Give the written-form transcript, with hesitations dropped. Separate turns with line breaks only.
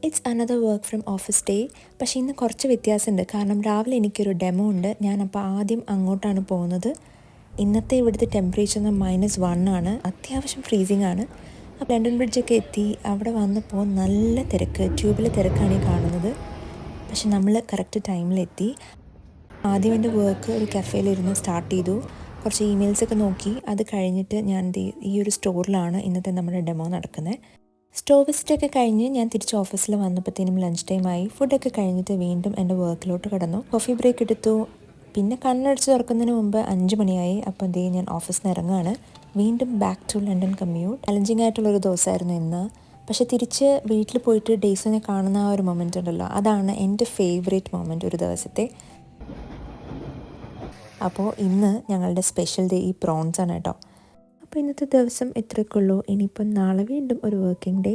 It's another work from office day. പക്ഷേ ഇന്ന് കുറച്ച് വ്യത്യാസമുണ്ട്. കാരണം രാവിലെ എനിക്കൊരു ഡെമോ ഉണ്ട്. ഞാനപ്പോൾ ആദ്യം അങ്ങോട്ടാണ് പോകുന്നത്. ഇന്നത്തെ ഇവിടുത്തെ ടെമ്പറേച്ചർ -1 ആണ്. അത്യാവശ്യം ഫ്രീസിങ് ആണ്. അപ്പോൾ ലണ്ടൻ ബ്രിഡ്ജൊക്കെ എത്തി. അവിടെ വന്നപ്പോൾ നല്ല തിരക്ക്, ട്യൂബിലെ തിരക്കാണ് ഈ കാണുന്നത്. പക്ഷെ നമ്മൾ കറക്റ്റ് ടൈമിലെത്തി. ആദ്യം എൻ്റെ വർക്ക് ഒരു കഫേയിലിരുന്ന് സ്റ്റാർട്ട് ചെയ്തു. കുറച്ച് ഇമെയിൽസൊക്കെ നോക്കി. അത് കഴിഞ്ഞിട്ട് ഞാൻ ഈ ഒരു സ്റ്റോറിലാണ് ഇന്നത്തെ നമ്മുടെ ഡെമോ നടക്കുന്നത്. സ്റ്റോർ വിസിറ്റൊക്കെ കഴിഞ്ഞ് ഞാൻ തിരിച്ച് ഓഫീസിൽ വന്നപ്പോഴത്തേനും ലഞ്ച് ടൈമായി. ഫുഡൊക്കെ കഴിഞ്ഞിട്ട് വീണ്ടും എൻ്റെ വർക്കിലോട്ട് കിടന്നു. കോഫി ബ്രേക്ക് എടുത്തു. പിന്നെ കണ്ണടച്ച് തുറക്കുന്നതിന് മുമ്പ് 5 മണിയായി. അപ്പോൾ ഞാൻ ഓഫീസിൽ നിന്ന് ഇറങ്ങുകയാണ്. വീണ്ടും back to London commute. Challenging ആയിട്ടുള്ളൊരു ദിവസമായിരുന്നു ഇന്ന്. പക്ഷെ തിരിച്ച് വീട്ടിൽ പോയിട്ട് ഡേയ്സിനെ കാണുന്ന ആ ഒരു മൊമെൻ്റ് ഉണ്ടല്ലോ, അതാണ് എൻ്റെ ഫേവറേറ്റ് മൊമെൻ്റ് ഒരു ദിവസത്തെ. അപ്പോൾ ഇന്ന് ഞങ്ങളുടെ സ്പെഷ്യൽ ഡേ ഈ പ്രോൺസ് ആണ് കേട്ടോ. അപ്പോൾ ഇന്നത്തെ ദിവസം ഇത്രയൊക്കെ ഉള്ളൂ. ഇനിയിപ്പം നാളെ വീണ്ടും ഒരു വർക്കിംഗ് ഡേ.